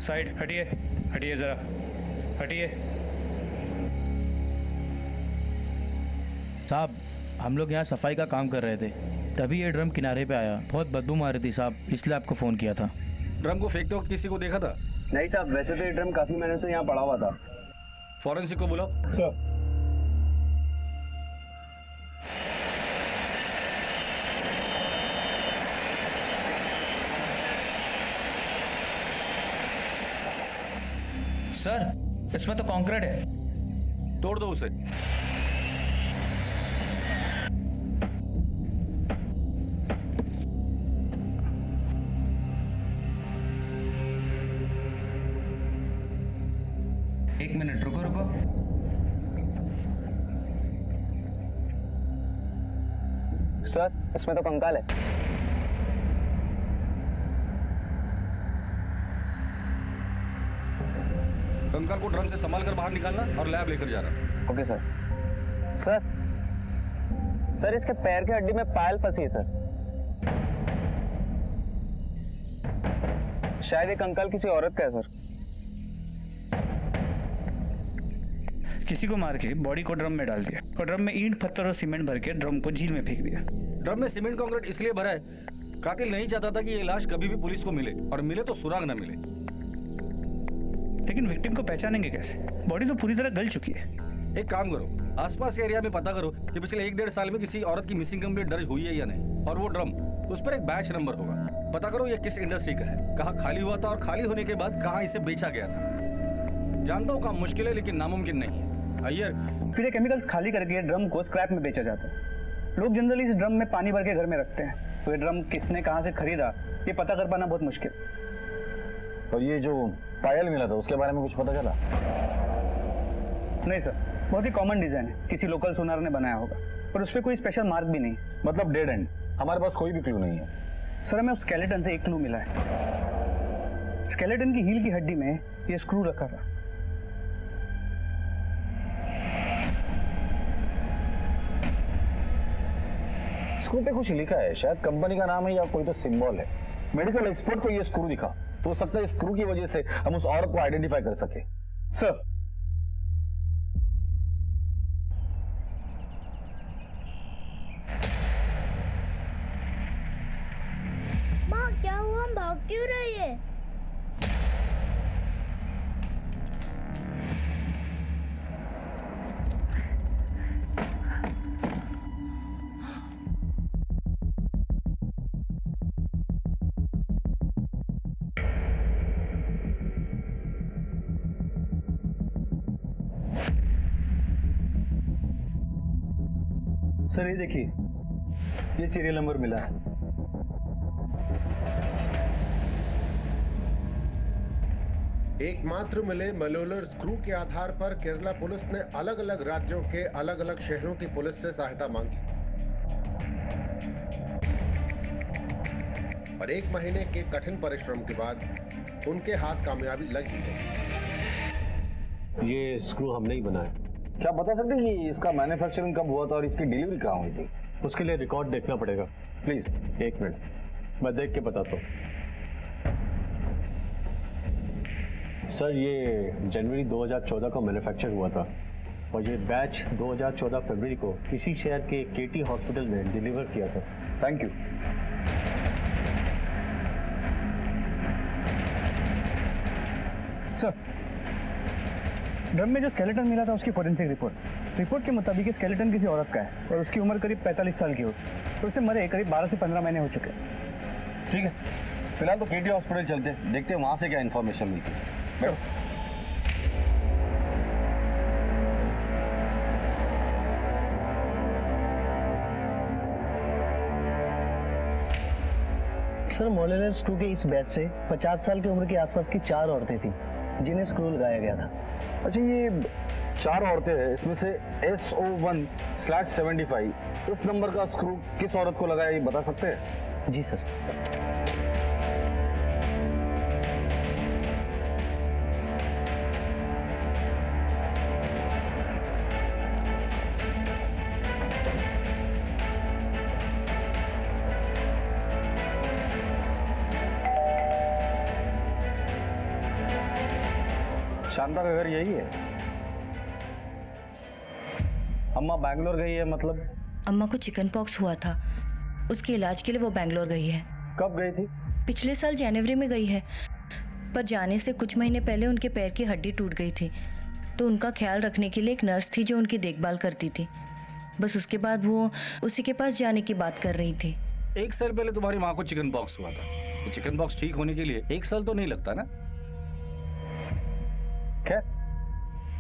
Side हटिए, हटिए ज़रा, हटिए। साहब, हम लोग यहाँ सफाई का काम कर रहे थे, तभी ये ड्रम किनारे पे आया। बहुत बदबू मारी थी साहब, इसलिए आपको फ़ोन किया था। ड्रम को फेंकते वक्त किसी को देखा था? नहीं साहब, वैसे तो ये ड्रम काफी महीनों से यहाँ पड़ा हुआ था। फॉरेंसिक को बुलाओ। सर। सर, इसमें तो कंक्रीट है। तोड़ दो उसे। एक मिनट रुको रुको। सर, इसमें तो कंकाल है। कंकाल को ड्रम से संभाल कर बाहर निकालना और लैब लेकर जाना। Okay sir. सर, सर इसके पैर की हड्डी में पायल फंसी है सर। शायद ये कंकाल किसी औरत का है सर। किसी को मार के बॉडी को ड्रम में डाल दिया और ड्रम में ईंट पत्थर और सीमेंट भर के ड्रम को झील में फेंक दिया। ड्रम में सीमेंट कंक्रीट इसलिए भरा है, कातिल नहीं चाहता था कि ये लाश कभी भी पुलिस को मिले, और मिले तो सुराग न मिले। लेकिन विक्टिम को पहचानेंगे कैसे? बॉडी तो पूरी तरह गल चुकी है। एक काम करो, आसपास के एरिया में पता करो कि पिछले 1-1.5 साल में किसी औरत की मिसिंग कंप्लेंट दर्ज हुई है या नहीं, और वो ड्रम, उस पर एक बैच नंबर होगा। पता करो ये किस इंडस्ट्री का है, कहाँ खाली हुआ था, और खाली होने के बाद कहाँ इसे बेचा गया था। जानता हूँ काम मुश्किल है, लेकिन नामुमकिन नहीं है। अय्यर, फिर ये केमिकल्स खाली करके ड्रम को स्क्रैप में बेचा जाता है। लोग जनरली इस ड्रम में पानी भर के घर में रखते हैं, तो ये ड्रम किसने कहाँ से खरीदा ये पता कर पाना बहुत मुश्किल। और ये जो पायल मिला था उसके बारे में कुछ पता चला? नहीं सर, बहुत ही कॉमन डिजाइन है, किसी लोकल सुनार ने बनाया होगा, पर उस पर कोई स्पेशल मार्क भी नहीं। मतलब डेड एंड, हमारे पास कोई भी क्लू नहीं है। सर, हमें उस स्केलेटन से एक क्लू मिला है। स्केलेटन की हील की हड्डी में ये स्क्रू रखा था। स्क्रू पे कुछ लिखा है, शायद कंपनी का नाम है या कोई तो सिंबल है। मेडिकल एक्सपर्ट को ये स्क्रू दिखा, हो सकता है स्क्रू की वजह से हम उस औरत को आइडेंटिफाई कर सके। सर, माँ क्या हुआ, हम भाग क्यों रही है? सर ये देखिए, ये सीरियल नंबर मिला है। एकमात्र मिले मलोलर स्क्रू के आधार पर केरला पुलिस ने अलग अलग राज्यों के अलग अलग शहरों की पुलिस से सहायता मांगी और 1 महीने के कठिन परिश्रम के बाद उनके हाथ कामयाबी लग ही गई। ये स्क्रू हमने ही बनाया। क्या बता सकते हैं कि इसका मैन्युफैक्चरिंग कब हुआ था और इसकी डिलीवरी कहाँ हुई थी? उसके लिए रिकॉर्ड देखना पड़ेगा। प्लीज 1 मिनट, मैं देख के बताता हूँ। सर, ये जनवरी 2014 को मैन्युफैक्चर हुआ था और ये बैच 2014 फरवरी को इसी शहर के केटी हॉस्पिटल में डिलीवर किया था। Thank you. सर, ड्रम में जो स्केलेटन मिला था उसकी फोरेंसिक रिपोर्ट के मुताबिक स्केलेटन किसी औरत का है और उसकी उम्र करीब 45 साल की हो, तो उसे मरे करीब 12 से 15 महीने हो चुके हैं। ठीक है, फिलहाल तो केटी हॉस्पिटल चलते, देखते हैं वहां से क्या इन्फॉर्मेशन मिलती है। सर, मोलेलर स्क्रू के इस बैच से 50 साल की उम्र के आसपास की 4 औरतें थीं जिन्हें स्क्रू लगाया गया था। अच्छा, ये 4 औरतें हैं, इसमें से SO1/75 इस नंबर का स्क्रू किस औरत को लगाया ये बता सकते हैं? जी सर। शांता का घर यही है? अम्मा बैंगलोर गई है मतलब? अम्मा को चिकन पॉक्स हुआ था, उसके इलाज के लिए वो बैंगलोर गई है। कब गई थी? पिछले साल जनवरी में गई है, पर जाने से कुछ महीने पहले उनके पैर की हड्डी टूट गई थी, तो उनका ख्याल रखने के लिए एक नर्स थी जो उनकी देखभाल करती थी। बस उसके बाद वो उसी के पास जाने की बात कर रही थी। 1 साल पहले तुम्हारी माँ को चिकन पॉक्स हुआ था, तो चिकन पॉक्स ठीक होने के लिए 1 साल तो नहीं लगता ना? खैर,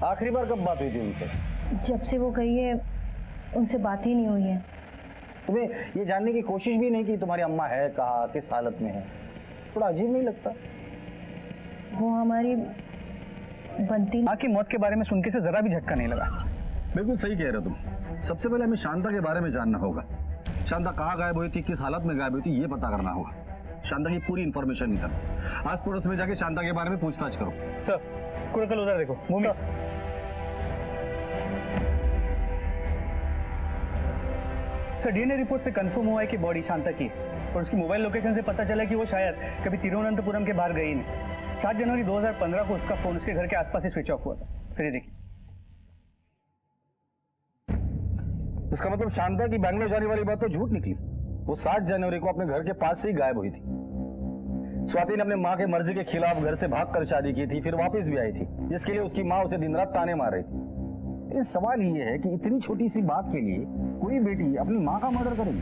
आखिरी बार कब बात हुई थी उनसे? जब से वो गई है उनसे बात ही नहीं हुई है। तुम्हें ये जानने की कोशिश भी नहीं की तुम्हारी अम्मा है कहाँ, किस हालत में है? थोड़ा अजीब नहीं लगता? वो हमारी बनती माँ की मौत के बारे में सुन के से जरा भी झटका नहीं लगा। बिल्कुल सही कह रहे हो तुम। सबसे पहले हमें शांता के बारे में जानना होगा। शांता कहाँ गायब हुई थी, किस हालत में गायब हुई थी, ये पता करना होगा। शांता की पूरी इंफॉर्मेशन निकालो। आस पड़ोस में जाके शांता के बारे में पूछताछ करो। सर, कुरकल उधर देखो। भूमि, सर डीएनए रिपोर्ट से कंफर्म हुआ है कि बॉडी शांता की, और उसकी मोबाइल लोकेशन से पता चला कि वो शायद कभी तिरुवनंतपुरम के बाहर गई नहीं। 7 जनवरी 2015 को उसका फोन उसके घर के आसपास ही स्विच ऑफ हुआ था। फिर ये देखिए। इसका मतलब शांता की बैंगलोर जाने वाली बात तो झूठ निकली। वो 7 जनवरी को अपने घर के पास से ही गायब हुई थी। स्वाति ने अपने माँ के मर्जी के खिलाफ घर से भागकर शादी की थी, फिर वापस भी आई थी, जिसके लिए उसकी माँ उसे दिन रात ताने मार रही थी। लेकिन सवाल ये है कि इतनी छोटी सी बात के लिए कोई बेटी अपनी माँ का मर्डर करेगी?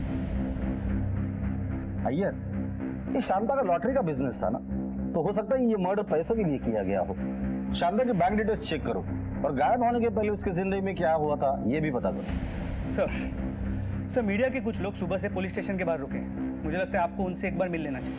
अय्यर, ये शांता का लॉटरी का बिजनेस था ना, तो हो सकता है ये मर्डर पैसों के लिए किया गया हो। शांता के बैंक डिटेल्स चेक करो और गायब होने के पहले उसकी जिंदगी में क्या हुआ था ये भी पता करो। सर, मीडिया के कुछ लोग सुबह से पुलिस स्टेशन के बाहर रुके हैं। मुझे लगता है आपको उनसे एक बार मिल लेना चाहिए।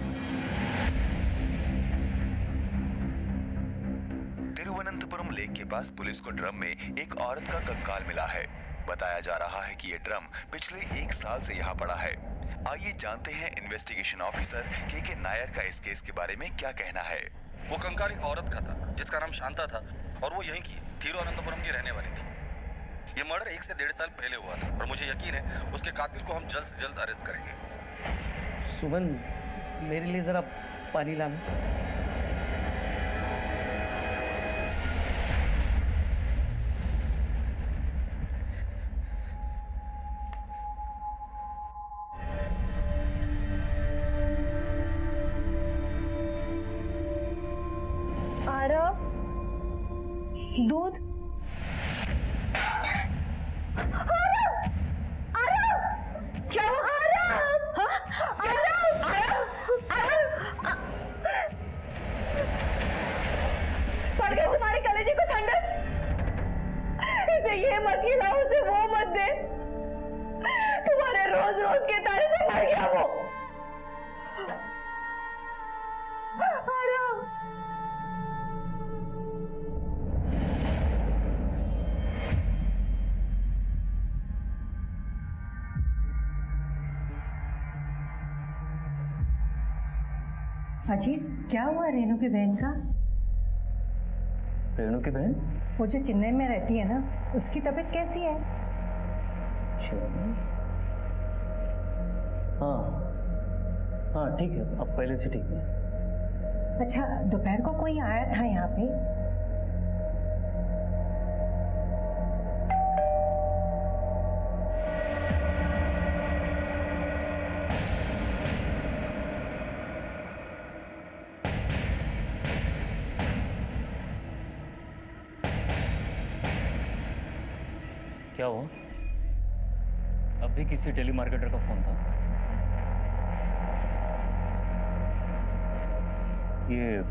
तिरुवनंतपुरम लेक के पास पुलिस को ड्रम में एक औरत का कंकाल मिला है। बताया जा रहा है कि ये ड्रम पिछले 1 साल से यहाँ पड़ा है। आइए जानते हैं इन्वेस्टिगेशन ऑफिसर के नायर का इस केस के बारे में क्या कहना है। वो कंकाल एक औरत का था जिसका नाम शांता था, और वो यहीं की तिरुवनंतपुरम की रहने वाली थी। ये मर्डर 1 से 1.5 साल पहले हुआ था, और मुझे यकीन है उसके कातिल को हम जल्द से जल्द अरेस्ट करेंगे। सुमन, मेरे लिए जरा पानी लाना। आरव, दूध। क्या पड़ गए तुम्हारे कलेजे को ठंडक? इसे ये मत खिलाओ, उसे वो मत दे। तुम्हारे रोज रोज के तारे से मर गया वो। आरव, अजी, क्या हुआ रेणु की बहन का? रेणु की बहन? वो जो चेन्नई में रहती है ना, उसकी तबीयत कैसी है? हाँ हाँ ठीक है, अब पहले से ठीक है। अच्छा, दोपहर को कोई आया था यहाँ पे? क्या हुआ? अब भी किसी टेलीमार्केटर का फोन था। ये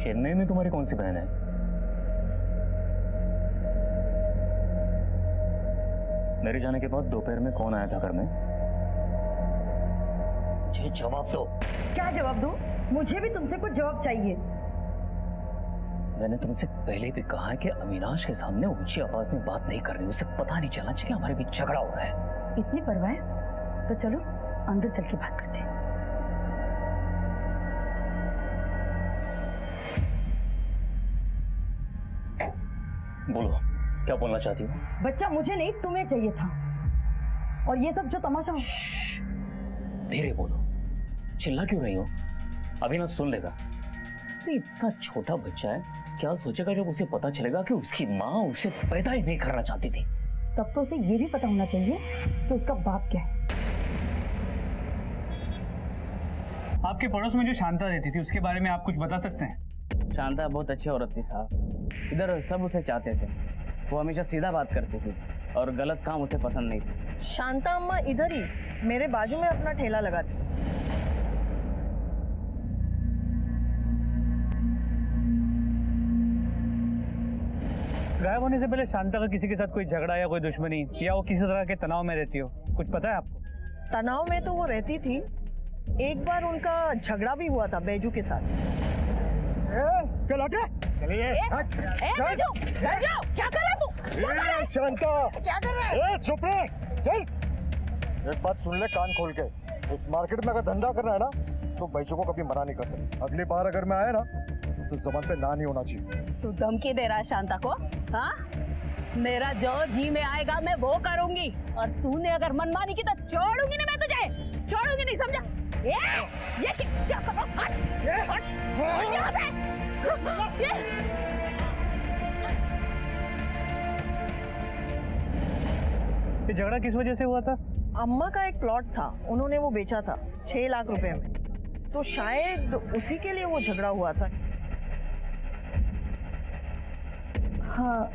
चेन्नई में तुम्हारी कौन सी बहन है? मेरे जाने के बाद दोपहर में कौन आया था घर में? मुझे जवाब दो। क्या जवाब दूं? मुझे भी तुमसे कुछ जवाब चाहिए। मैंने तुमसे पहले भी कहा है कि अविनाश के सामने ऊंची आवाज में बात नहीं करनी। उसे पता नहीं चलना चाहिए हमारे बीच झगड़ा हो रहा है। इतनी परवाह है तो चलो अंदर चल के बात करते हैं। बोलो, क्या बोलना चाहती हो? बच्चा मुझे नहीं, तुम्हें चाहिए था। और ये सब जो तमाशा। धीरे बोलो, चिल्ला क्यों रही हो? अविनाश सुन लेगा। तो इतना छोटा बच्चा है, क्या सोचेगा जब उसे पता चलेगा कि उसकी माँ उसे पैदा ही नहीं करना चाहती थी। तब तो उसे ये भी पता होना चाहिए कि उसका बाप क्या है। आपके पड़ोस में जो शांता रहती थी उसके बारे में आप कुछ बता सकते हैं? शांता बहुत अच्छी औरत थी साहब, इधर सब उसे चाहते थे। वो हमेशा सीधा बात करती थी और गलत काम उसे पसंद नहीं था। शांता अम्मा इधर ही मेरे बाजू में अपना ठेला लगाती। गायब होने से पहले शांता का किसी के साथ कोई झगड़ा या कोई दुश्मनी या वो किसी तरह के तनाव में रहती हो, कुछ पता है आपको? तनाव में तो वो रहती थी। एक बार उनका झगड़ा भी हुआ था बैजू के साथ। चलिए क्या कर रहा तू? शांता, क्या कर रहा है? चुप रहे, चल। एक बात सुन ले कान खोल के, इस मार्केट में अगर धंधा करना है ना तो बैचों को कभी मना नहीं कर सकते। अगली बार अगर मैं आया ना तो जबान पे ना नहीं होना चाहिए। तू धमकी दे रहा है शांता को? हाँ, मेरा जो जी में आएगा मैं वो करूंगी, और तूने अगर मनमानी की तो छोड़ूंगी ना मैं तुझे, छोड़ूंगी नहीं, समझा? ये क्या कर रहा है? हट यहाँ से। ये झगड़ा किस वजह से हुआ था? अम्मा का एक प्लॉट था, उन्होंने वो बेचा था 6 लाख रुपए में, तो शायद उसी के लिए वो झगड़ा हुआ था। हाँ,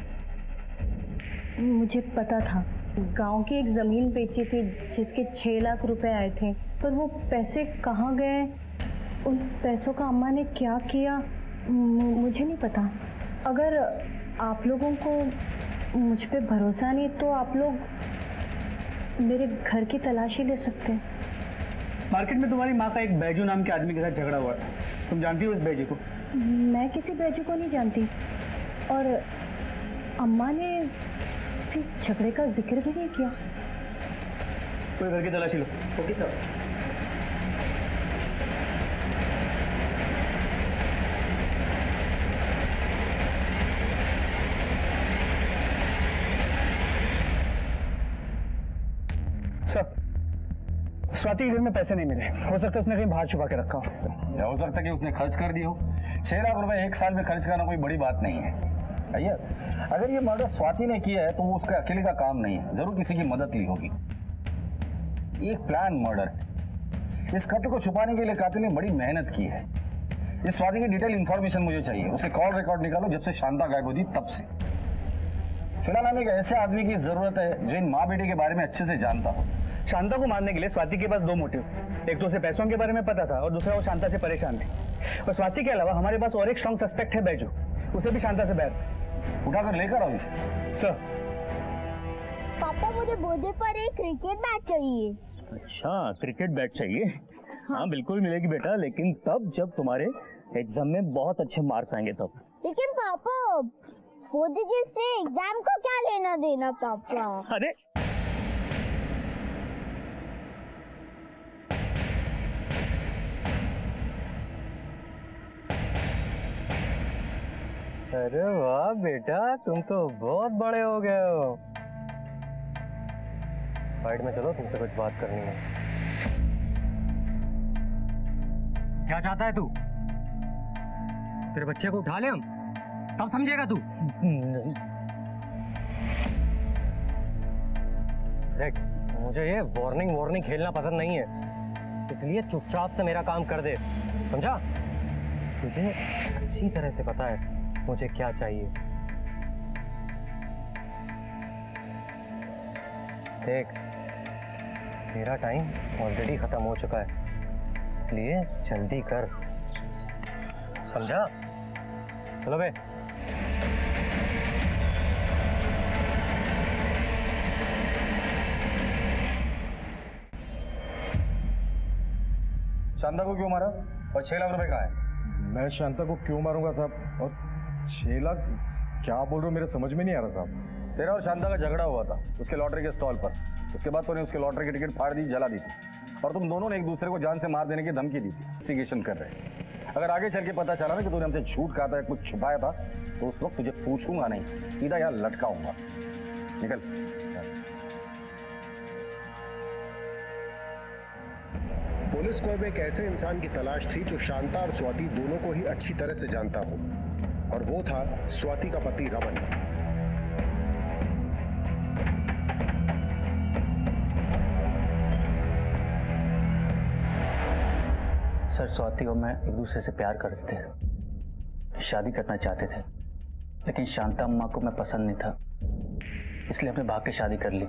मुझे पता था। गांव की एक ज़मीन बेची थी जिसके 6 लाख रुपए आए थे, पर वो पैसे कहाँ गए, उन पैसों का अम्मा ने क्या किया, मुझे नहीं पता। अगर आप लोगों को मुझ पे भरोसा नहीं तो आप लोग मेरे घर की तलाशी ले सकते हैं। मार्केट में तुम्हारी माँ का एक बैजू नाम के आदमी के साथ झगड़ा हुआ था, तुम जानती हो उस बैजू को? मैं किसी बैजू को नहीं जानती, और अम्मा ने किसी झगड़े का जिक्र भी नहीं किया। कोई घर की तलाशी लो। Okay sir. सर, स्वाति के घर में पैसे नहीं मिले, हो सकता है उसने कहीं बाहर छुपा के रखा हो। या हो सकता है कि उसने खर्च कर दिया हो। 6 लाख रुपए एक साल में खर्च करना कोई बड़ी बात नहीं है भैया। अगर ये मर्डर स्वाति ने किया है तो वो उसका अकेले का काम नहीं है, जरूर किसी की मदद ली होगी। एक प्लान मर्डर है। इस कत्ल को छुपाने के लिए कातिल ने बड़ी मेहनत की है। इस स्वाति की डिटेल इंफॉर्मेशन मुझे चाहिए। उसके कॉल रिकॉर्ड निकालो जब से शांता गायब हुई तब से। फिलहाल हमें एक ऐसे आदमी की जरूरत है जो इन माँ बेटे के बारे में अच्छे से जानता हो। शांता को मारने के लिए स्वाति के पास 2 मोटिव थे। एक तो उसे पैसों के बारे में पता था और दूसरा वो शांता से परेशान थी। और स्वाति के अलावा हमारे पास और एक स्ट्रॉन्ग सस्पेक्ट है बैजू, उसे भी शांता से बैर। उठाकर लेकर आओ इसे। सर। पापा मुझे बर्थडे पर एक क्रिकेट बैट चाहिए। अच्छा, क्रिकेट बैट चाहिए? हाँ बिल्कुल मिलेगी बेटा, लेकिन तब जब तुम्हारे एग्जाम में बहुत अच्छे मार्क्स आएंगे तब। लेकिन पापा बर्थडे से एग्जाम को क्या लेना देना पापा? अरे अरे वाह बेटा, तुम तो बहुत बड़े हो गए हो। साइड में चलो, तुमसे कुछ बात करनी है। क्या चाहता है तू? तेरे बच्चे को उठा ले हम, तब समझेगा तू। देख, मुझे ये वार्निंग खेलना पसंद नहीं है, इसलिए चुपचाप से मेरा काम कर दे, समझा? तुझे अच्छी तरह से पता है मुझे क्या चाहिए। देख, तेरा टाइम ऑलरेडी खत्म हो चुका है, इसलिए जल्दी कर, समझा? चलो बे। शांता को क्यों मारा और 6 लाख रुपए कहाँ है? मैं शांता को क्यों मारूंगा साहब, और 6 लाख क्या बोल रहे हो, मेरे समझ में नहीं आ रहा साहब। तेरा और शांता का झगड़ा हुआ था उसके लॉटरी के स्टॉल पर। उसके बाद तूने उसके लॉटरी की टिकट फाड़ दी, जला दी थी, और तुम दोनों ने एक दूसरे को जान से मार देने की धमकी दी थी। इन्वेस्टिगेशन कर रहे हैं। अगर आगे चल के पता चला ना कि तूने हमसे झूठ कहा था, कुछ छुपाया था, तो उस वक्त तुझे पूछूंगा नहीं, सीधा यहाँ लटकाऊंगा। निकल। पुलिस को अब एक ऐसे इंसान की तलाश थी जो शांता और स्वाति दोनों को ही अच्छी तरह से जानता हो और वो था स्वाति का पति रमन। सर, स्वाति और मैं एक दूसरे से प्यार करते थे, शादी करना चाहते थे, लेकिन शांता अम्मा को मैं पसंद नहीं था, इसलिए हमने भाग के शादी कर ली।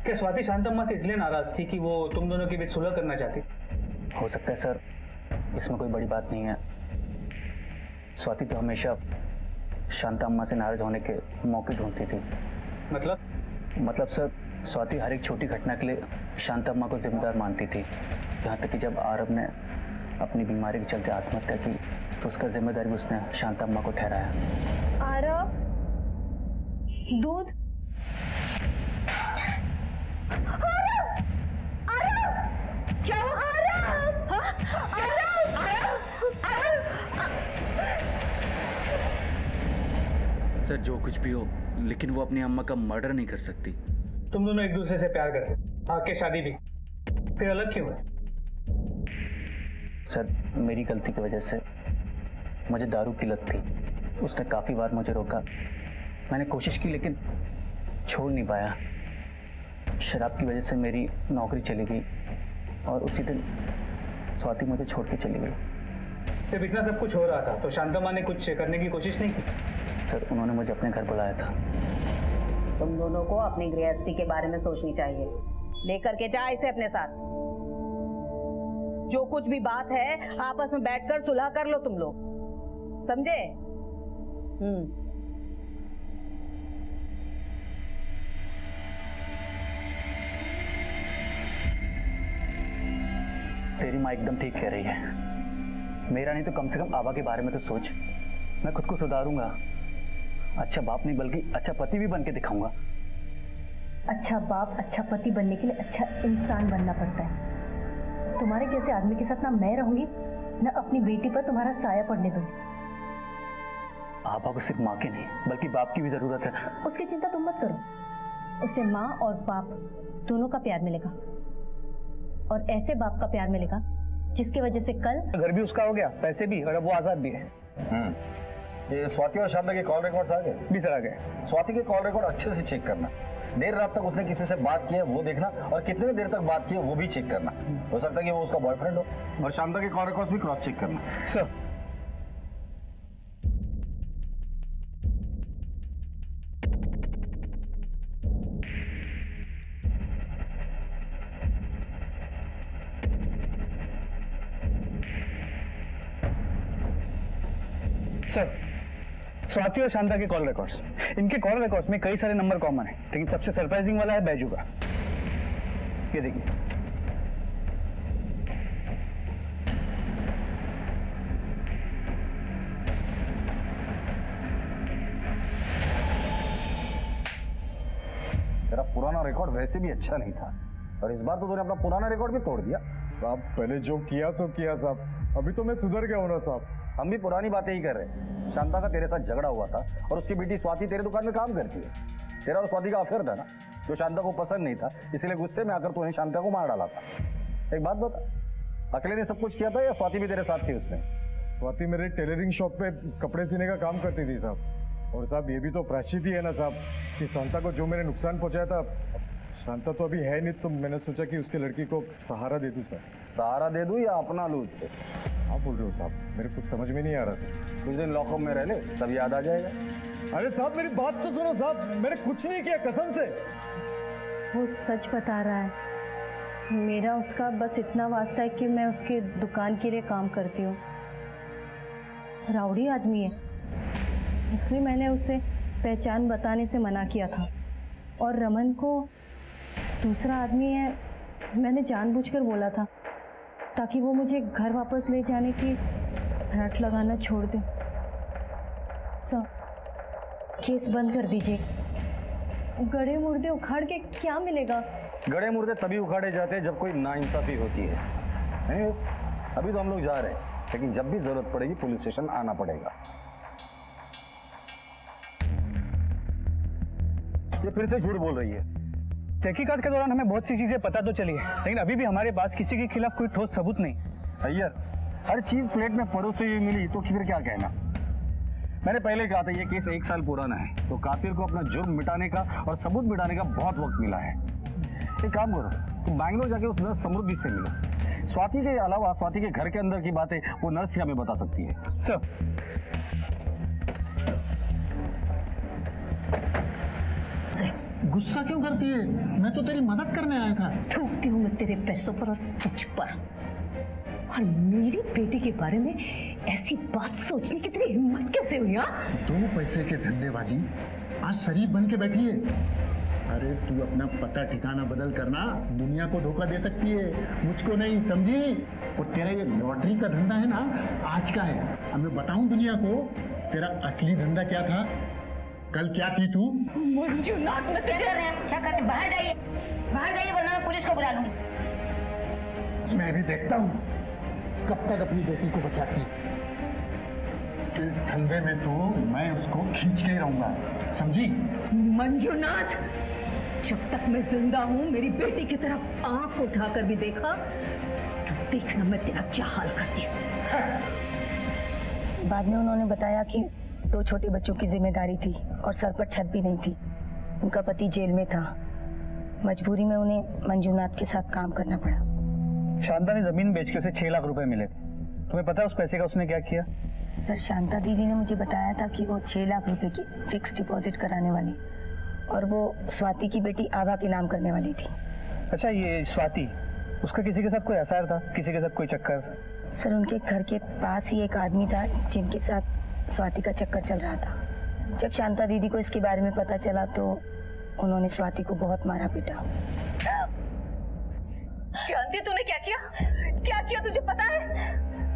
क्या स्वाति शांतम्मा से इसलिए नाराज थी कि वो तुम दोनों के बीच सुलह करना चाहती? हो सकता है सर, इसमें कोई बड़ी बात नहीं है। स्वाति तो हमेशा शांता अम्मा से नाराज होने के मौके ढूंढती थी। मतलब सर, स्वाति हर एक छोटी घटना के लिए शांता अम्मा को जिम्मेदार मानती थी। यहाँ तक कि जब आरब ने अपनी बीमारी के चलते आत्महत्या की तो उसका जिम्मेदारी भी उसने शांता अम्मा को ठहराया। आरब, दूध। क्या? सर, जो कुछ भी हो, लेकिन वो अपनी अम्मा का मर्डर नहीं कर सकती। तुम दोनों एक दूसरे से प्यार करते, आके शादी भी, फिर अलग क्यों हुए? सर, मेरी गलती की वजह से मुझे दारू की लत थी। उसने काफ़ी बार मुझे रोका, मैंने कोशिश की लेकिन छोड़ नहीं पाया। शराब की वजह से मेरी नौकरी चली गई और उसी दिन स्वाति मुझे छोड़ के चली गई। जब इतना सब कुछ हो रहा था तो शांतम्मा ने कुछ करने की कोशिश नहीं की? सर, उन्होंने मुझे अपने घर बुलाया था। तुम दोनों को अपनी गृहस्थी के बारे में सोचनी चाहिए। लेकर के जा इसे अपने साथ। जो कुछ भी बात है आपस में बैठकर सुलह कर लो तुम लोग, समझे? तेरी माँ एकदम ठीक कह रही है। मेरा नहीं तो कम से कम आबा के बारे में तो सोच। मैं खुद को सुधारूंगा, अच्छा बाप नहीं बल्कि अच्छा पति भी बन के दिखाऊंगा। अच्छा बाप, अच्छा पति बनने के लिए अच्छा इंसान बनना पड़ता है। तुम्हारे जैसे आदमी के साथ ना मैं रहूंगी ना अपनी बेटी पर तुम्हारा साया पड़ने दूंगी। आबा को सिर्फ माँ की नहीं बल्कि बाप की भी जरूरत है। उसकी चिंता तुम मत करो, उसे माँ और बाप दोनों का प्यार मिलेगा, और ऐसे बाप का प्यार मिलेगा जिसकी वजह से कल घर भी उसका हो गया, पैसे भी, और अब वो आजाद भी है। ये स्वाति और शांता के कॉल रिकॉर्ड्स आ गए? भी सर आ गए। स्वाति के कॉल रिकॉर्ड अच्छे से चेक करना। देर रात तक उसने किसी से बात की है वो देखना, और कितने देर तक बात की है वो भी चेक करना। हो सकता है कि वो उसका बॉयफ्रेंड हो। और शांता के कॉल रिकॉर्ड्स भी क्रॉस चेक करना। सर, स्वाति और शांता के कॉल रिकॉर्ड्स, इनके कॉल रिकॉर्ड्स में कई सारे नंबर कॉमन है, लेकिन सबसे सरप्राइजिंग वाला है बैजू का। ये देखिए, तेरा पुराना रिकॉर्ड वैसे भी अच्छा नहीं था, और इस बार तो तूने अपना पुराना रिकॉर्ड भी तोड़ दिया। साहब, पहले जो किया सो किया साहब, अभी तो मैं सुधर गया हूँ ना साहब। हम भी पुरानी बातें ही कर रहे हैं। शांता का तेरे साथ झगड़ा हुआ था और उसकी बेटी स्वाति तेरे दुकान में काम करती है। तेरा और स्वाति का अफेयर था ना, जो शांता को पसंद नहीं था, इसलिए गुस्से में आकर तूने शांता को मार डाला था। एक बात बता, अकेले ने सब कुछ किया था या स्वाति भी तेरे साथ थी उसमें? स्वाति मेरे टेलरिंग शॉप पे कपड़े सीने का काम करती थी साहब। और साहब, ये भी तो प्रायश्चित ही है ना साहब कि शांता को जो मैंने नुकसान पहुंचाया था, शांता तो अभी है नहीं, तो मैंने सोचा कि उसके लड़की को सहारा दे दूं सर। सहारा दे दूं या अपना लूं उससे? आप बोल रहे हो साहब, मेरे कुछ समझ में नहीं आ रहा था। कुछ दिन लॉकअप में रह ले, तब याद आ जाएगा। अरे साहब, मेरी बात तो सुनो साहब, मैंने कुछ नहीं किया कसम से। वो सच बता रहा है। मेरा उसका बस इतना वास्ता है कि मैं उसके दुकान के लिए काम करती हूँ। राउडी आदमी है, इसलिए मैंने उसे पहचान बताने से मना किया था। और रमन को दूसरा आदमी है, मैंने जानबूझकर बोला था ताकि वो मुझे घर वापस ले जाने की रट लगाना छोड़ दे। सर, केस बंद कर दीजिए। गड़े मुर्दे उखाड़ के क्या मिलेगा? गड़े मुर्दे तभी उखाड़े जाते हैं जब कोई नाइंसाफी होती है। अभी तो हम लोग जा रहे हैं, लेकिन जब भी जरूरत पड़ेगी पुलिस स्टेशन आना पड़ेगा। ये फिर से झूठ बोल रही है। तहकीकात के दौरान हमें बहुत सी चीजें पता तो चली है, लेकिन अभी भी हमारे पास किसी के खिलाफ कोई ठोस सबूत नहीं। अय्यर, हर चीज प्लेट में परोसी हुई मिली तो फिर क्या कहना? मैंने पहले कहा था ये केस 1 साल पुराना है, तो कातिल को अपना जुर्म मिटाने का और सबूत मिटाने का बहुत वक्त मिला है। एक काम करो, तुम बैंगलोर जाके उस नर्स समृद्धि से मिलो। स्वाति के अलावा स्वाति के घर के अंदर की बातें वो नर्स ही हमें बता सकती है। सर, गुस्सा क्यों करती है? मैं तो तेरी मदद करने आया था। थूकती हूँ मैं तेरे पैसों पर और तुझ पर। और मेरी बेटी के बारे में ऐसी बात सोचने की तेरी हिम्मत कैसे हुई? हाँ, 2 पैसे के धंधे वाली आज शरीफ बन के बैठी है। अरे तू अपना पता ठिकाना बदल करना दुनिया को धोखा दे सकती है, मुझको नहीं, समझी? और तेरा ये लॉटरी का धंधा है ना, आज का है। अब मैं बताऊं दुनिया को तेरा असली धंधा क्या था? कल क्या थी तू? मंजुनाथ, मैं तुझे क्या करते? बाहर जाइए वरना मैं पुलिस को बुला लूंगी। मैं भी देखता हूँ कब तक अपनी बेटी को बचाती। इस धंधे में तो मैं उसको खींच के ही रहूंगा, समझी? मंजुनाथ, जब तक मैं जिंदा हूँ मेरी बेटी की तरफ आंख उठाकर भी देखा तो देखना मैं तेरा क्या हाल करती हूँ। बाद में उन्होंने बताया कि 2 छोटे बच्चों की जिम्मेदारी थी और सर पर छत भी नहीं थी। उनका पति जेल में था। मजबूरी में उन्हें मंजुनाथ के साथ काम करना पड़ा। शांता ने जमीन बेच के उसे 6 लाख रुपए मिले। तुम्हें पता है उस पैसे का उसने क्या किया? सर, शांता दीदी ने मुझे बताया था कि वो 6 लाख रुपए की फिक्स डिपॉजिट कराने वाली और वो स्वाति की बेटी आभा के नाम करने वाली थी। अच्छा, ये स्वाति, उसका किसी के साथ कोई अफेयर था? किसी के साथ कोई चक्कर? सर, उनके घर के पास ही एक आदमी था जिनके साथ स्वाति का चक्कर चल रहा था। जब शांता दीदी को इसके बारे में पता चला तो उन्होंने स्वाति को बहुत मारा पीटा। जानती है तूने क्या किया? क्या किया तुझे पता है?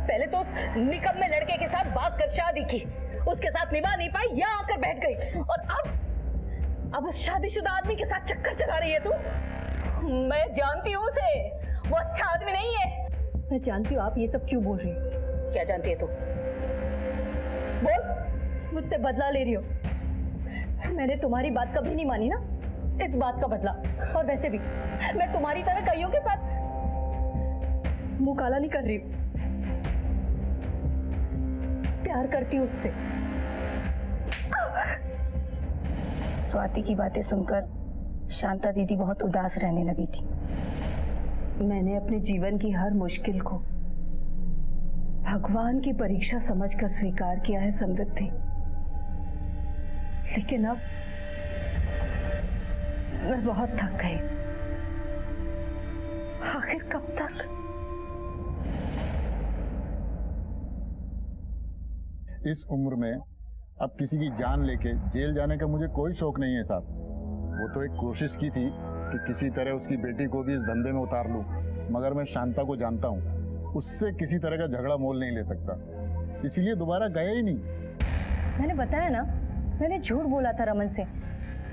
पहले तो उस निकम्मे लड़के के साथ बात कर शादी की, उसके साथ निभा नहीं पाई, यहाँ आकर बैठ गई, और अब उस शादीशुदा आदमी के साथ चक्कर चला रही है तू। मैं जानती हूँ उसे, वो अच्छा आदमी नहीं है। मैं जानती हूँ आप ये सब क्यों बोल रही हो। क्या जानती है तू? बोल, मुझसे बदला ले रही हो। मैंने तुम्हारी बात कभी नहीं मानी ना, इस बात का बदला। और वैसे भी मैं तुम्हारी तरह कईयों के साथ मुंह काला नहीं कर रही हूँ। प्यार करती हूँ उससे। स्वाति की बातें सुनकर शांता दीदी बहुत उदास रहने लगी थी। मैंने अपने जीवन की हर मुश्किल को भगवान की परीक्षा समझकर स्वीकार किया है समृद्धि, लेकिन अब मैं बहुत थक गई। आखिर कब तक? इस उम्र में अब किसी की जान लेके जेल जाने का मुझे कोई शौक नहीं है साहब। वो तो एक कोशिश की थी कि किसी तरह उसकी बेटी को भी इस धंधे में उतार लूं, मगर मैं शांता को जानता हूँ, उससे किसी तरह का झगड़ा मोल नहीं ले सकता, इसीलिए दोबारा गया ही नहीं। मैंने बताया ना, मैंने झूठ बोला था रमन से।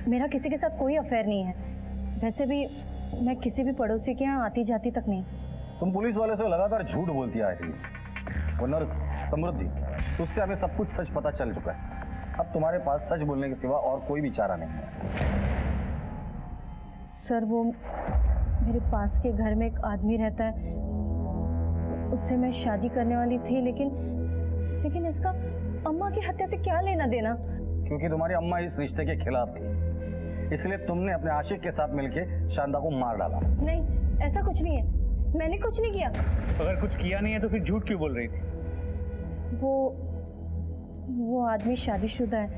मेरा किसी के साथ कोई अफेयर नहीं है। वैसे भी मैं किसी भी पड़ोसी के यहाँ आती जाती तक नहीं। तुम पुलिस वाले से लगातार झूठ बोलती आ रही हो। वो नर्स समृद्धि, उससे हमें सब कुछ सच पता चल चुका है। अब तुम्हारे पास सच बोलने के सिवा और कोई भी चारा नहीं है। सर, वो मेरे पास के घर में एक आदमी रहता है, उससे मैं शादी करने वाली थी, लेकिन इसका अम्मा की हत्या से क्या लेना देना? क्योंकि तुम्हारी अम्मा इस रिश्ते के खिलाफ थी, इसलिए तुमने अपने आशिक के साथ मिलके शांता को मार डाला। नहीं, ऐसा कुछ नहीं है, मैंने कुछ नहीं किया। अगर कुछ किया नहीं है तो फिर झूठ क्यों बोल रही थी? वो आदमी शादीशुदा है,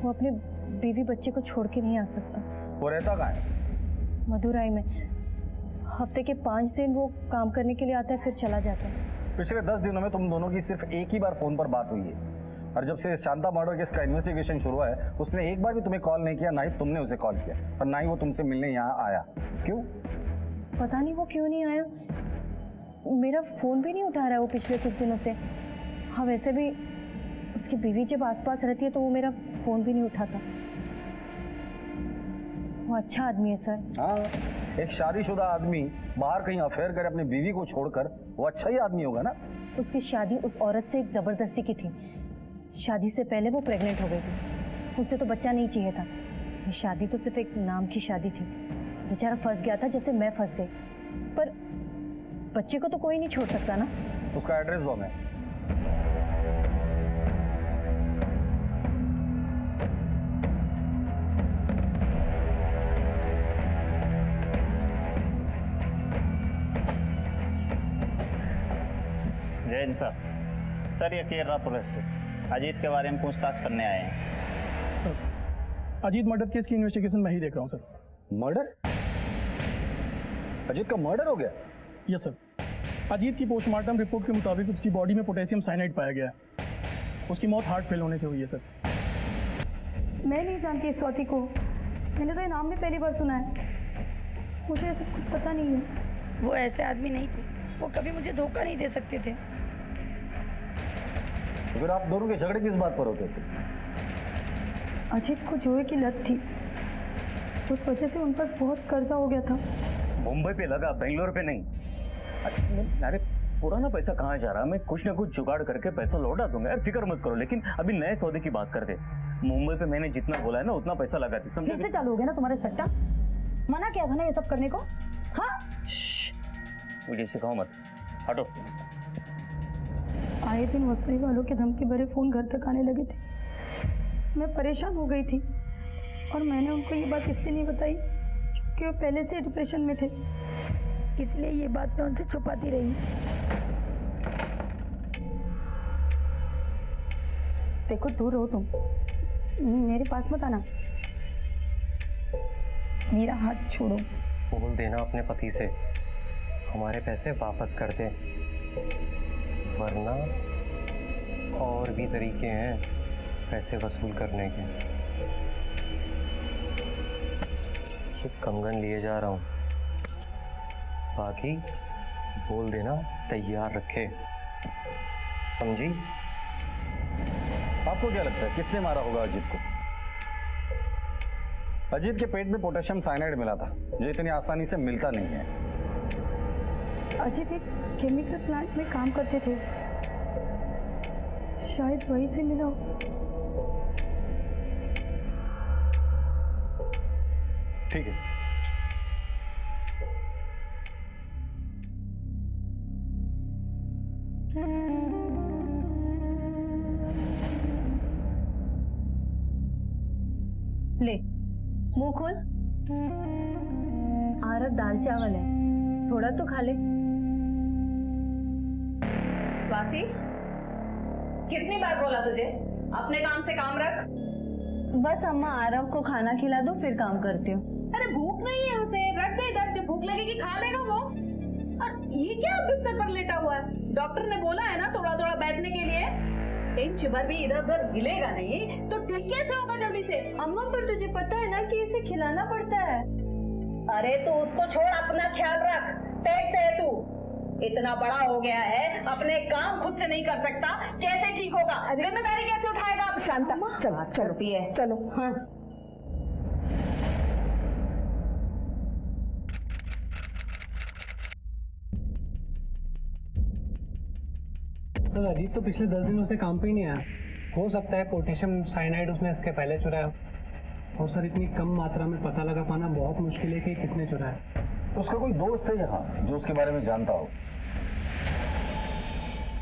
वो अपने बीवी बच्चे को छोड़ के नहीं आ सकता। वो रहता कहाँ है? मदुराई में। हफ्ते के 5 दिन वो काम करने के लिए आता है, फिर चला जाता है। पिछले 10 दिनों में तुम दोनों की सिर्फ एक ही बार फोन पर बात हुई है, और जब से शांता मर्डर केस का इन्वेस्टिगेशन शुरू हुआ है, उसने एक बार भी तुम्हें कॉल नहीं किया, ना ही तुमने उसे कॉल किया, और ना ही वो तुमसे मिलने यहाँ आया। क्यों? पता नहीं वो क्यों नहीं आया। मेरा फोन भी नहीं उठा रहा है वो पिछले कुछ दिनों से। हाँ, वैसे भी उसकी बीवी जब आसपास रहती है तो वो मेरा फोन भी नहीं उठाता। वो अच्छा आदमी है सर। हाँ, एक शादीशुदा आदमी बाहर कहीं अफेयर करे अपनी बीवी को छोड़कर, वो अच्छा ही आदमी होगा ना? उसकी शादी उस औरत से एक जबरदस्ती की थी। शादी से पहले वो प्रेग्नेंट हो गई थी, उसे तो बच्चा नहीं चाहिए था। ये शादी तो सिर्फ एक नाम की शादी थी। बेचारा फंस गया था जैसे मैं फंस गई, पर बच्चे को तो कोई नहीं छोड़ सकता ना। उसका एड्रेस दो। मैं जय हिंद सर। सर ये केरला पुलिस से अजीत के बारे में पूछताछ करने आए हैं। सर अजीत मर्डर केस की इन्वेस्टिगेशन मैं ही देख रहा हूँ सर। मर्डर? अजीत का मर्डर हो गया? Yes sir. अजीत की पोस्टमार्टम रिपोर्ट के मुताबिक उसकी बॉडी में पोटेशियम साइनाइड पाया गया है। उसकी मौत हार्ट फेल होने से हुई है सर। मैं नहीं जानती इस स्वाति को, मैंने तो ये नाम भी पहली बार सुना है, मुझे ऐसा कुछ पता नहीं है। वो ऐसे आदमी नहीं थे, वो कभी मुझे धोखा नहीं दे सकते थे। तो फिर आप दोनों के झगड़े किस बात पर होते थे? अजीत को जुए की लत थी, उस वजह से उन पर बहुत कर्जा हो गया था। मुंबई पे लगा, बेंगलोर पे नहीं। अरे पुराना पैसा कहाँ जा रहा है? मैं कुछ ना कुछ जुगाड़ करके पैसा लौटा दूंगा यार, फिक्र मत करो। लेकिन अभी नए सौदे की बात करते। मुंबई पे मैंने जितना बोला है ना उतना पैसा लगा दी, समझे? फिर से चालू हो गया ना तुम्हारे सट्टा? मना किया था ना ये सब करने को। हाँ मुझे सिखाओ मत, हटो। आए दिन वसूली वालों के धमकी भरे फोन घर तक आने लगे थे। मैं परेशान हो गई थी और मैंने उनको ये बात इसलिए नहीं बताई क्योंकि वो पहले से डिप्रेशन में थे, इसलिए ये बात मैं उनसे छुपाती रही। देखो दूर हो तुम, मेरे पास मत आना, मेरा हाथ छोड़ो। बोल देना अपने पति से हमारे पैसे वापस कर दे, वरना और भी तरीके हैं पैसे वसूल करने के। ये कंगन लिए जा रहा हूँ, बाकी बोल देना तैयार रखे, समझी? आपको क्या लगता है किसने मारा होगा अजीत को? अजीत के पेट में पोटेशियम साइनाइड मिला था, जो इतनी आसानी से मिलता नहीं है। अजीत एक केमिकल प्लांट में काम करते थे, शायद वहीं से मिला हो। ठीक है, ले मुंह खोल। आरत दाल चावल है, थोड़ा तो खा ले। स्वाति, कितनी बार बोला तुझे अपने काम से काम रख? बस अम्मा आरव को खाना खिला दो फिर काम करती हूँ। अरे भूख नहीं है उसे, रख दे इधर, जब भूख लगेगी खा लेगा वो। और ये क्या बिस्तर पर लेटा हुआ है? डॉक्टर ने बोला है ना थोड़ा थोड़ा बैठने के लिए। इंच भर भी इधर उधर हिलेगा नहीं तो ठीक कैसे होगा जल्दी से? अम्मा पर तुझे पता है ना कि इसे खिलाना पड़ता है। अरे तो उसको छोड़, अपना ख्याल रख, पेट से है तू। इतना बड़ा हो गया है, अपने काम खुद से नहीं कर सकता, कैसे ठीक होगा? जिम्मेदारी कैसे उठाएगा? शांता चलो चलो चलो। हाँ सर अजीत तो पिछले 10 दिनों से काम पे ही नहीं आया। हो सकता है पोटेशियम साइनाइड उसने इसके पहले चुराया, और सर इतनी कम मात्रा में पता लगा पाना बहुत मुश्किल है कि किसने चुराया। तो उसका कोई दोस्त है यहाँ जो उसके बारे में जानता हो?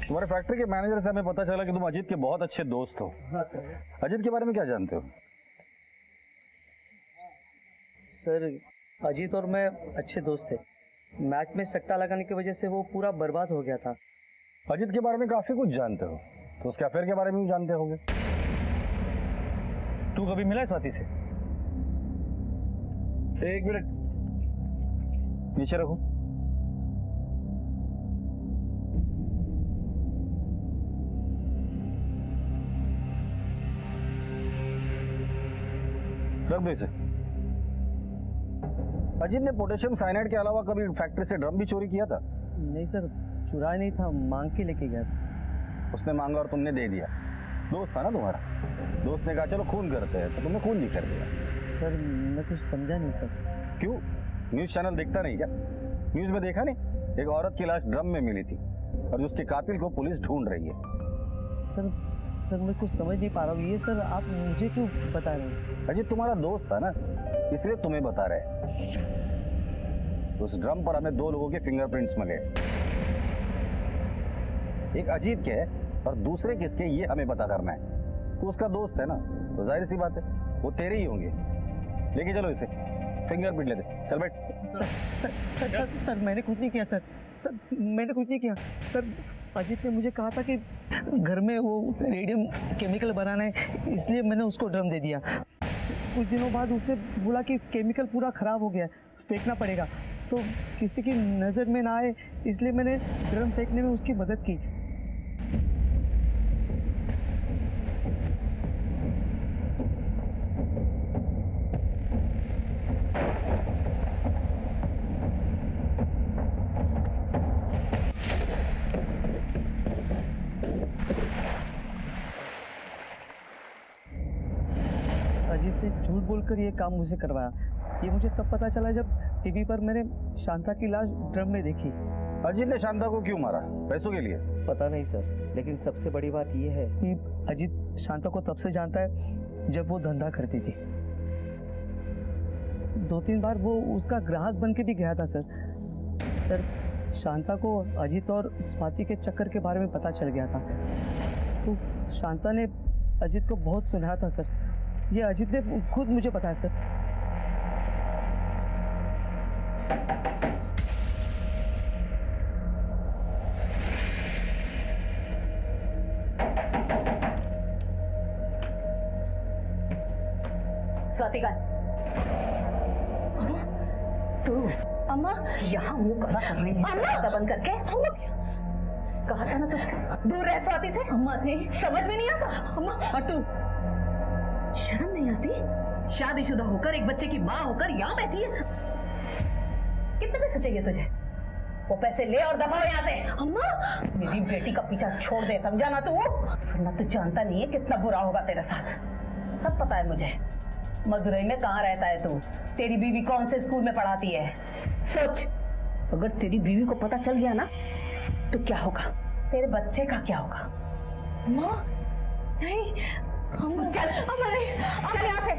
तुम्हारे फैक्ट्री के मैनेजर से हमें पता चला कि तुम अजीत के बहुत अच्छे दोस्त हो। हाँ सर। अजीत के बारे में क्या जानते हो? सर अजीत और मैं अच्छे दोस्त थे, मैच में सट्टा लगाने की वजह से वो पूरा बर्बाद हो गया था। अजीत के बारे में काफी कुछ जानते हो, तो उसके अफेयर के बारे में भी जानते होंगे। तू कभी मिला है स्वाति से? एक मिनट नीचे रखो। रख दो इसे। अजीत ने पोटेशियम साइनाइड के अलावा कभी फैक्ट्री से ड्रम भी चोरी किया था? नहीं सर, चुराया नहीं था, मांग के लेके गया था। उसने मांगा और तुमने दे दिया। दोस्त था ना तुम्हारा, दोस्त ने कहा चलो खून करते हैं, तो तुमने खून भी कर दिया। सर मैं कुछ समझा नहीं सर। क्यों? न्यूज चैनल देखता नहीं क्या? न्यूज में देखा नहीं, एक औरत की लाश ड्रम में मिली थी और उसके कातिल को पुलिस ढूंढ रही है। सर मैं कुछ समझ नहीं पा रहा हूँ, ये सर आप मुझे क्यों बता रहे हैं? अजीत तुम्हारा दोस्त था ना, इसलिए तुम्हें बता रहे। उस ड्रम पर हमें 2 लोगों के फिंगरप्रिंट्स मिले, एक अजीत के और दूसरे किसके ये हमें पता करना है। तो उसका दोस्त है ना, तो जाहिर सी बात है वो तेरे ही होंगे। लेके चलो इसे, फिंगरप्रिंट लेते। चल बैठ। सर मैंने कुछ नहीं किया सर मैंने कुछ नहीं किया सर। अजीत ने मुझे कहा था कि घर में वो रेडियम केमिकल बनाना है, इसलिए मैंने उसको ड्रम दे दिया। कुछ दिनों बाद उसने बोला कि केमिकल पूरा ख़राब हो गया, फेंकना पड़ेगा। तो किसी की नज़र में ना आए इसलिए मैंने ड्रम फेंकने में उसकी मदद की। अजीत ने झूठ बोलकर ये काम मुझे करवाया। ये मुझे तब पता चला जब टीवी पर मैंने शांता की लाश ड्रम में देखी। अजीत ने शांता को क्यों मारा? पैसों के लिए? पता नहीं सर, लेकिन सबसे बड़ी बात ये है कि अजीत शांता को तब से जानता है जब वो धंधा करती थी। 2-3 बार वो उसका ग्राहक बन के भी गया था सर। शांता को अजीत और स्वाति के चक्कर के बारे में पता चल गया था, तो शांता ने अजीत को बहुत सुनाया था सर। ये अजीत ने खुद मुझे बताया सर। स्वाति का तू अम्मा यहाँ मुंह कड़ा कर रही है दरवाजा बंद करके। कहा था ना तुझसे दूर रह स्वाति से। अम्मा नहीं, समझ में नहीं आता। अम्मा और तू शर्म नहीं आती? शादीशुदा होकर एक बच्चे की माँ होकर यहाँ बैठी है। कितने पैसे चाहिए तुझे? वो पैसे ले और दफा हो यहाँ से। अम्मा मेरी बेटी का पीछा छोड़ दे, समझा ना तू? वरना तू जानता नहीं है कितना बुरा होगा तेरे साथ। सब पता है मुझे। मदुरई में कहाँ रहता है तू? तेरी बीवी कौन से स्कूल में पढ़ाती है? सोच, अगर तेरी बीवी को पता चल गया ना तो क्या होगा? तेरे बच्चे का क्या होगा? अम्मा नहीं, अम्मा चल, अम्मा नहीं, चल यहाँ से।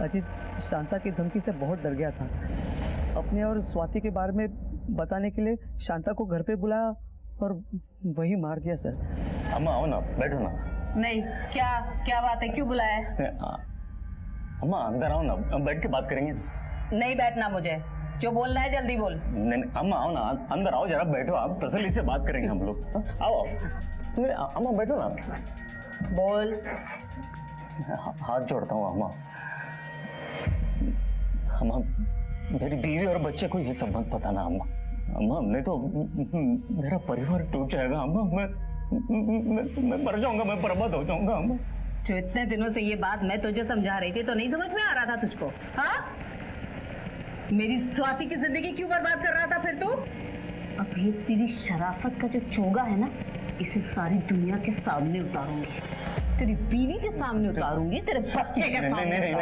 अजीत शांता की धमकी से बहुत डर गया था। अपने और स्वाति के बारे में बताने के लिए शांता को घर पे बुलाया और वही मार दिया सर। अम्मा आओ ना, बैठो ना। नहीं, क्या बात है? क्यों बुलाया है? अम्मा अंदर आओ ना, बैठ के बात करेंगे। नहीं बैठना मुझे, जो बोलना है जल्दी बोल। नहीं अम्मा आओ ना, अंदर आओ, जरा बैठो, आप तसल्ली से बात करेंगे हम लोग। आओ अम्मा बैठो ना। बोल। हाथ जोड़ता हूँ अम्मा। अम्मा मेरी बीवी और बच्चे को ये संबंध पता ना अम्मा। अम्मा नहीं तो मेरा परिवार टूट जाएगा अम्मा। मैं मर जाऊंगा, मैं बर्बाद हो जाऊंगा अम्मा। जो इतने दिनों से ये बात मैं तुझे समझा रही थी तो नहीं समझ में आ रहा था तुझको? हाँ, मेरी स्वाति की जिंदगी क्यों बर्बाद कर रहा था फिर तू? अब ये तेरी शराफत का जो चोगा है ना, इसे सारी दुनिया के सामने उतारूंगी, तेरी बीवी के सामने उतारूंगी, तेरे बच्चे के सामने। नहीं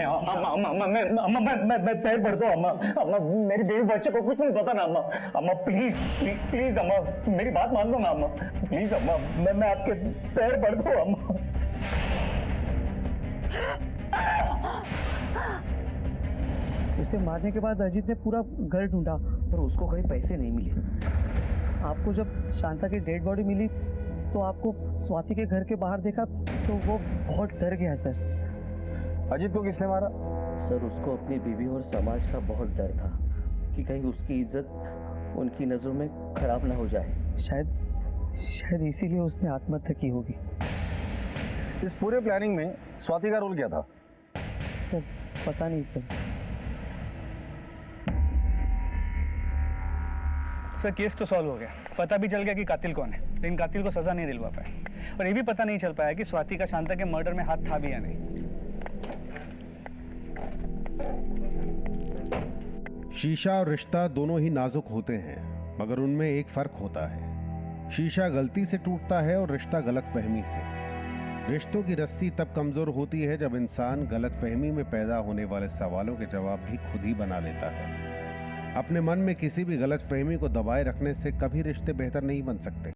मैं पैर पड़ता हूँ अम्मा। अम्मा मेरी बीवी बच्चे को कुछ नहीं पता ना अम्मा। अम्मा प्लीज अम्मा, मेरी बात मान लो ना अम्मा, प्लीज अम्मा। मैं आपके पैर पड़ता हूँ अम्मा। उसे मारने के बाद अजीत ने पूरा घर ढूंढा और उसको कहीं पैसे नहीं मिले। आपको जब शांता की डेड बॉडी मिली तो आपको स्वाति के घर के बाहर देखा तो वो बहुत डर गया सर। अजीत को किसने मारा? सर उसको अपनी बीवी और समाज का बहुत डर था कि कहीं उसकी इज्जत उनकी नज़रों में खराब ना हो जाए। शायद इसीलिए उसने आत्महत्या की होगी। इस पूरे प्लानिंग में स्वाति का रोल क्या था? सर पता नहीं सर। सर केस तो सॉल्व हो गया, पता भी चल गया कि कातिल कौन है, लेकिन कातिल को सजा नहीं दिलवा पाए। और ये भी पता नहीं चल पाया कि स्वाति का शांता के मर्डर में हाथ था भी या नहीं। शीशा और रिश्ता दोनों ही नाजुक होते हैं, मगर उनमें एक फर्क होता है। शीशा गलती से टूटता है और रिश्ता गलतफहमी से। रिश्तों की रस्सी तब कमजोर होती है जब इंसान गलतफहमी में पैदा होने वाले सवालों के जवाब भी खुद ही बना लेता है। अपने मन में किसी भी गलतफहमी को दबाए रखने से कभी रिश्ते बेहतर नहीं बन सकते।